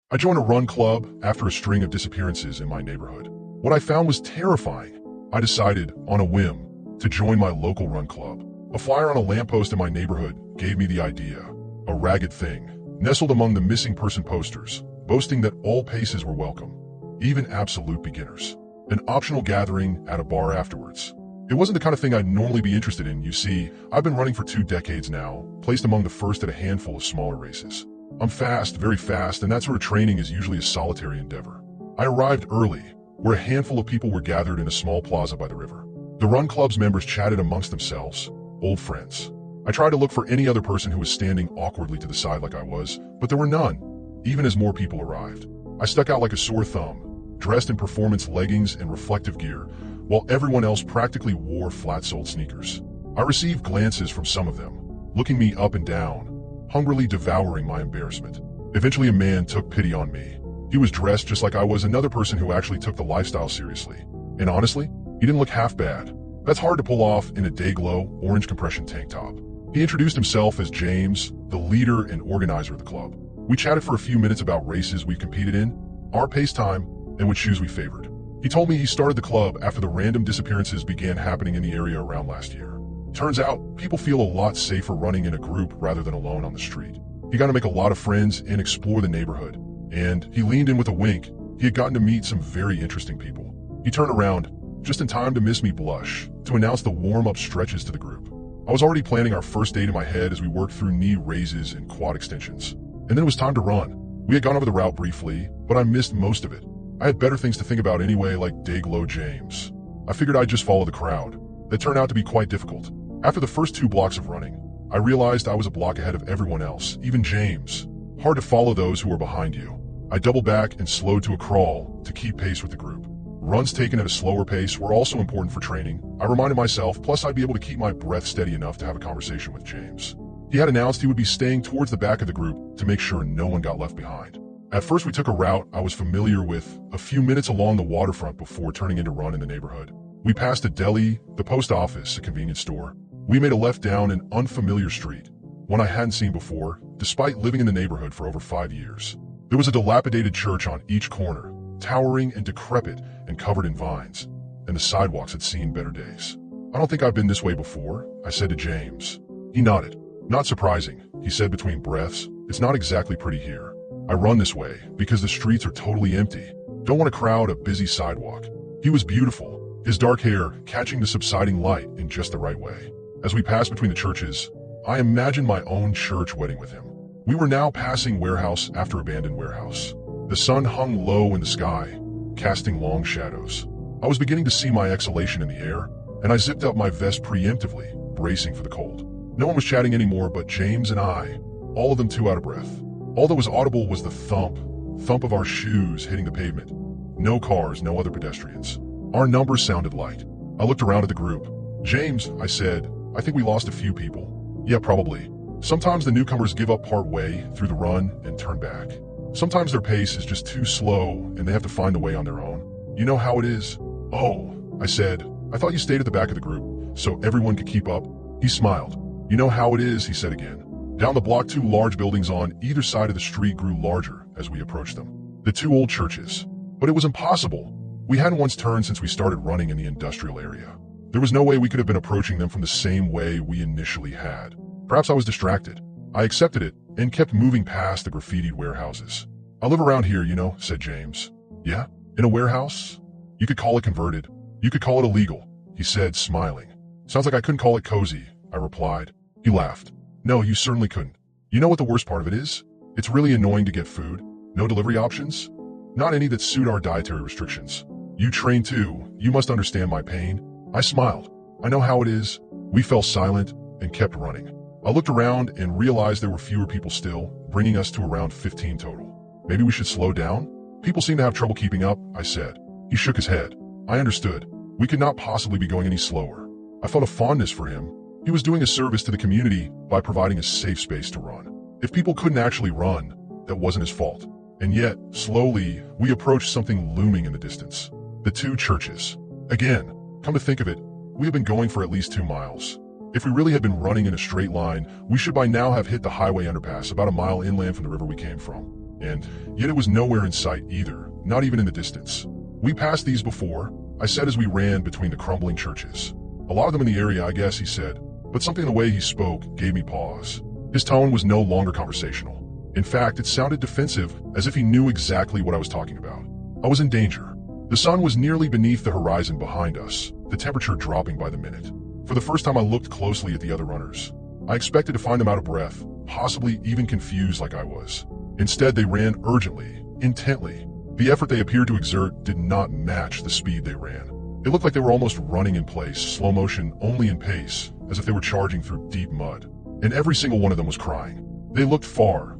I joined a run club after a string of disappearances in my neighborhood. What I found was terrifying. I decided, on a whim, to join my local run club. A flyer on a lamppost in my neighborhood gave me the idea. A ragged thing, nestled among the missing person posters, boasting that all paces were welcome, even absolute beginners. An optional gathering at a bar afterwards. It wasn't the kind of thing I'd normally be interested in. You see, I've been running for 2 decades now, placed among the first at a handful of smaller races. I'm fast, very fast, and that sort of training is usually a solitary endeavor. I arrived early, where a handful of people were gathered in a small plaza by the river. The run club's members chatted amongst themselves, old friends. I tried to look for any other person who was standing awkwardly to the side like I was, but there were none, even as more people arrived. I stuck out like a sore thumb, dressed in performance leggings and reflective gear, while everyone else practically wore flat-soled sneakers. I received glances from some of them, looking me up and down, hungrily devouring my embarrassment. Eventually a man took pity on me. He was dressed just like I was, another person who actually took the lifestyle seriously. And honestly, he didn't look half bad. That's hard to pull off in a day-glow, orange compression tank top. He introduced himself as James, the leader and organizer of the club. We chatted for a few minutes about races we competed in, our pace time, and which shoes we favored. He told me he started the club after the random disappearances began happening in the area around last year. Turns out, people feel a lot safer running in a group rather than alone on the street. He got to make a lot of friends and explore the neighborhood. And he leaned in with a wink. He had gotten to meet some very interesting people. He turned around, just in time to miss me blush, to announce the warm-up stretches to the group. I was already planning our first date in my head as we worked through knee raises and quad extensions. And then it was time to run. We had gone over the route briefly, but I missed most of it. I had better things to think about anyway, like Dayglow James. I figured I'd just follow the crowd. That turned out to be quite difficult. After the first 2 blocks of running, I realized I was a block ahead of everyone else, even James. Hard to follow those who are behind you. I doubled back and slowed to a crawl to keep pace with the group. Runs taken at a slower pace were also important for training, I reminded myself, plus I'd be able to keep my breath steady enough to have a conversation with James. He had announced he would be staying towards the back of the group to make sure no one got left behind. At first we took a route I was familiar with, a few minutes along the waterfront before turning into run in the neighborhood. We passed a deli, the post office, a convenience store. We made a left down an unfamiliar street, one I hadn't seen before, despite living in the neighborhood for over 5 years. There was a dilapidated church on each corner, towering and decrepit and covered in vines, and the sidewalks had seen better days. I don't think I've been this way before, I said to James. He nodded. Not surprising, he said between breaths. It's not exactly pretty here. I run this way because the streets are totally empty. Don't want to crowd a busy sidewalk. He was beautiful, his dark hair catching the subsiding light in just the right way. As we passed between the churches, I imagined my own church wedding with him. We were now passing warehouse after abandoned warehouse. The sun hung low in the sky, casting long shadows. I was beginning to see my exhalation in the air, and I zipped up my vest preemptively, bracing for the cold. No one was chatting anymore but James and I, all of them too out of breath. All that was audible was the thump of our shoes hitting the pavement. No cars, no other pedestrians. Our numbers sounded light. I looked around at the group. James, I said, I think we lost a few people. Yeah, probably. Sometimes the newcomers give up part way through the run and turn back. Sometimes their pace is just too slow and they have to find a way on their own. You know how it is? Oh, I said, I thought you stayed at the back of the group so everyone could keep up. He smiled. You know how it is, he said again. Down the block, 2 large buildings on either side of the street grew larger as we approached them. The 2 old churches. But it was impossible. We hadn't once turned since we started running in the industrial area. There was no way we could have been approaching them from the same way we initially had. Perhaps I was distracted. I accepted it and kept moving past the graffitied warehouses. I live around here, you know, said James. Yeah? In a warehouse? You could call it converted. You could call it illegal, he said, smiling. Sounds like I couldn't call it cozy, I replied. He laughed. No, you certainly couldn't. You know what the worst part of it is? It's really annoying to get food. No delivery options? Not any that suit our dietary restrictions. You train too. You must understand my pain. I smiled. I know how it is. We fell silent and kept running. I looked around and realized there were fewer people still, bringing us to around 15 total. Maybe we should slow down? People seem to have trouble keeping up, I said. He shook his head. I understood. We could not possibly be going any slower. I felt a fondness for him. He was doing a service to the community by providing a safe space to run. If people couldn't actually run, that wasn't his fault. And yet, slowly, we approached something looming in the distance. The 2 churches. Again, come to think of it, we had been going for at least 2 miles. If we really had been running in a straight line, we should by now have hit the highway underpass about a mile inland from the river we came from. and yet it was nowhere in sight either, not even in the distance. We passed these before, I said as we ran between the crumbling churches. A lot of them in the area, I guess, he said, but something in the way he spoke gave me pause. His tone was no longer conversational. In fact, it sounded defensive, as if he knew exactly what I was talking about. I was in danger. The sun was nearly beneath the horizon behind us, the temperature dropping by the minute. For the first time I looked closely at the other runners. I expected to find them out of breath, possibly even confused like I was. Instead, they ran urgently, intently. The effort they appeared to exert did not match the speed they ran. It looked like they were almost running in place, slow motion only in pace, as if they were charging through deep mud. And every single one of them was crying. They looked far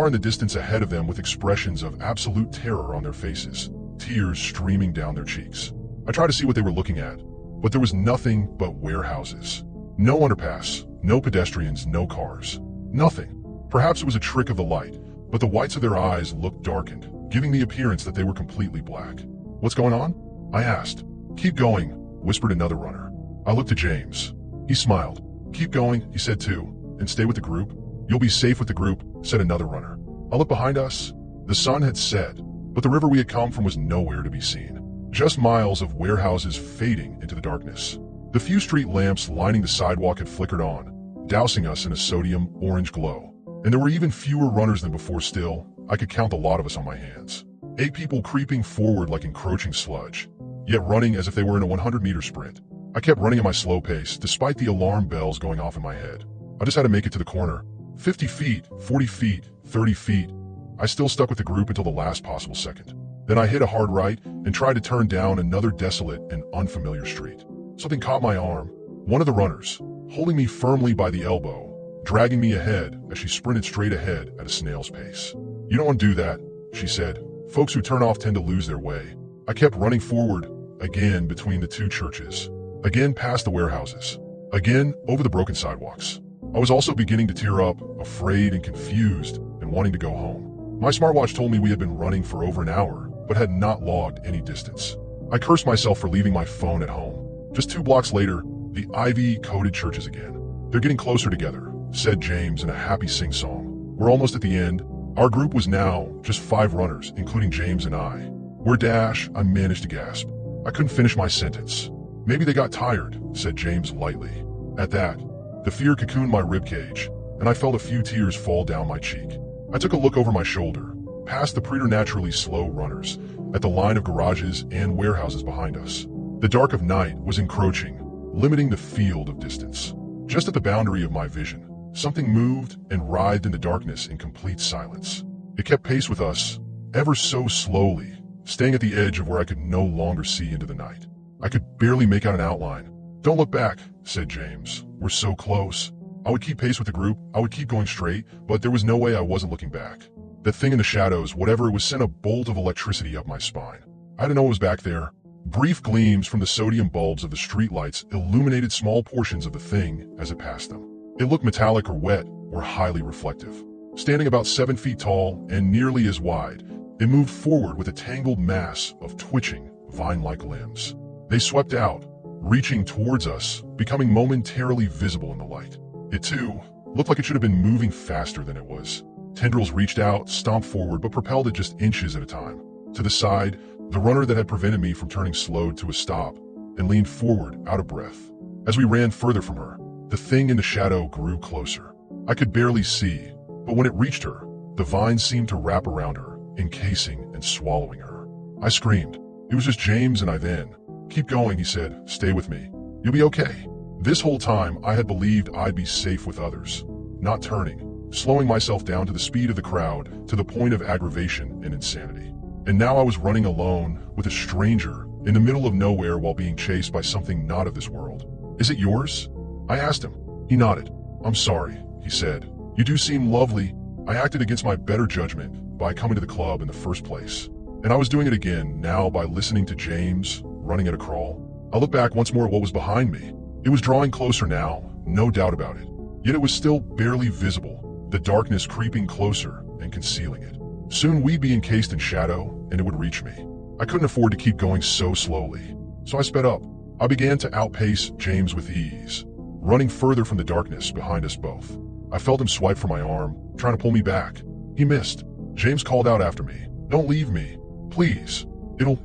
in the distance ahead of them with expressions of absolute terror on their faces, tears streaming down their cheeks. I tried to see what they were looking at, but there was nothing but warehouses. No underpass, no pedestrians, no cars. Nothing. Perhaps it was a trick of the light, but the whites of their eyes looked darkened, giving the appearance that they were completely black. "What's going on?" I asked. "Keep going," whispered another runner. I looked at James. He smiled. "Keep going," he said too, "and stay with the group. You'll be safe with the group," said another runner. I looked behind us. The sun had set, but the river we had come from was nowhere to be seen. Just miles of warehouses fading into the darkness. The few street lamps lining the sidewalk had flickered on, dousing us in a sodium orange glow. And there were even fewer runners than before still. I could count the lot of us on my hands. 8 people creeping forward like encroaching sludge, yet running as if they were in a 100-meter sprint. I kept running at my slow pace, despite the alarm bells going off in my head. I just had to make it to the corner. 50 feet, 40 feet, 30 feet. I still stuck with the group until the last possible second. Then I hit a hard right and tried to turn down another desolate and unfamiliar street. Something caught my arm. One of the runners, holding me firmly by the elbow, dragging me ahead as she sprinted straight ahead at a snail's pace. "You don't want to do that," she said. "Folks who turn off tend to lose their way." I kept running forward, again between the 2 churches, again past the warehouses, again over the broken sidewalks. I was also beginning to tear up, afraid and confused, and wanting to go home. My smartwatch told me we had been running for over an hour, but had not logged any distance. I cursed myself for leaving my phone at home. Just 2 blocks later, the ivy-coated churches again. "They're getting closer together," said James in a happy sing-song. "We're almost at the end." Our group was now just 5 runners, including James and I. "We're dash," I managed to gasp. I couldn't finish my sentence. "Maybe they got tired," said James lightly. At that, the fear cocooned my ribcage, and I felt a few tears fall down my cheek. I took a look over my shoulder, past the preternaturally slow runners, at the line of garages and warehouses behind us. The dark of night was encroaching, limiting the field of distance. Just at the boundary of my vision, something moved and writhed in the darkness in complete silence. It kept pace with us, ever so slowly, staying at the edge of where I could no longer see into the night. I could barely make out an outline. "Don't look back," said James. "We're so close." I would keep pace with the group, I would keep going straight, but there was no way I wasn't looking back. That thing in the shadows, whatever it was, sent a bolt of electricity up my spine. I didn't know it was back there. Brief gleams from the sodium bulbs of the streetlights illuminated small portions of the thing as it passed them. It looked metallic or wet or highly reflective. Standing about 7 feet tall and nearly as wide, it moved forward with a tangled mass of twitching, vine-like limbs. They swept out, reaching towards us, becoming momentarily visible in the light. It too looked like it should have been moving faster than it was. Tendrils reached out, stomped forward, but propelled it just inches at a time. To the side, the runner that had prevented me from turning slowed to a stop and leaned forward, out of breath. As we ran further from her, the thing in the shadow grew closer. I could barely see, but when it reached her, the vines seemed to wrap around her, encasing and swallowing her. I screamed. It was just James and I then. "Keep going," he said. "Stay with me. You'll be okay." This whole time, I had believed I'd be safe with others, not turning, slowing myself down to the speed of the crowd, to the point of aggravation and insanity. And now I was running alone with a stranger in the middle of nowhere while being chased by something not of this world. "Is it yours?" I asked him. He nodded. "I'm sorry," he said. "You do seem lovely. I acted against my better judgment by coming to the club in the first place. And I was doing it again now by listening to James running at a crawl." I looked back once more at what was behind me. It was drawing closer now, no doubt about it. Yet it was still barely visible, the darkness creeping closer and concealing it. Soon we'd be encased in shadow, and it would reach me. I couldn't afford to keep going so slowly, so I sped up. I began to outpace James with ease, running further from the darkness behind us both. I felt him swipe for my arm, trying to pull me back. He missed. James called out after me, "Don't leave me. Please."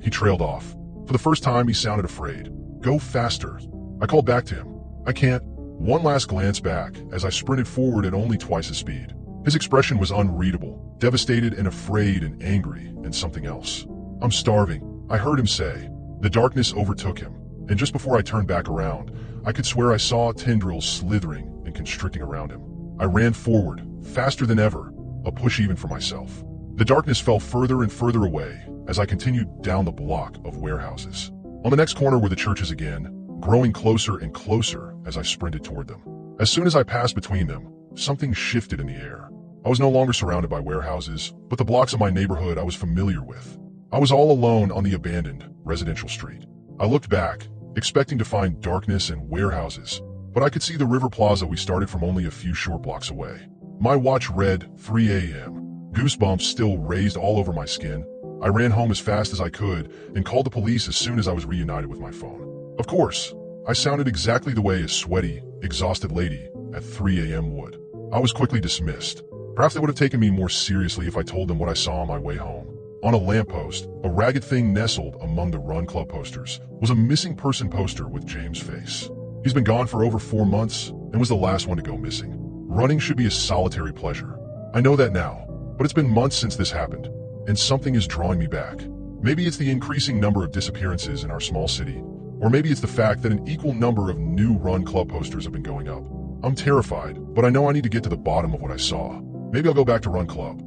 He trailed off. For the first time, he sounded afraid. "Go faster." I called back to him. "I can't." One last glance back as I sprinted forward at only twice his speed. His expression was unreadable, devastated and afraid and angry and something else. "I'm starving," I heard him say. The darkness overtook him, and just before I turned back around, I could swear I saw tendrils slithering and constricting around him. I ran forward, faster than ever, a push even for myself. The darkness fell further and further away as I continued down the block of warehouses. On the next corner were the churches again, growing closer and closer as I sprinted toward them. As soon as I passed between them, something shifted in the air. I was no longer surrounded by warehouses, but the blocks of my neighborhood I was familiar with. I was all alone on the abandoned residential street. I looked back, expecting to find darkness and warehouses, but I could see the river plaza we started from only a few short blocks away. My watch read 3 a.m. Goosebumps still raised all over my skin. I ran home as fast as I could and called the police as soon as I was reunited with my phone. Of course, I sounded exactly the way a sweaty, exhausted lady at 3 a.m. would. I was quickly dismissed. Perhaps they would have taken me more seriously if I told them what I saw on my way home. On a lamppost, a ragged thing nestled among the Run Club posters was a missing person poster with James' face. He's been gone for over 4 months and was the last one to go missing. Running should be a solitary pleasure. I know that now, but it's been months since this happened, and something is drawing me back. Maybe it's the increasing number of disappearances in our small city, or maybe it's the fact that an equal number of new Run Club posters have been going up. I'm terrified, but I know I need to get to the bottom of what I saw. Maybe I'll go back to Run Club.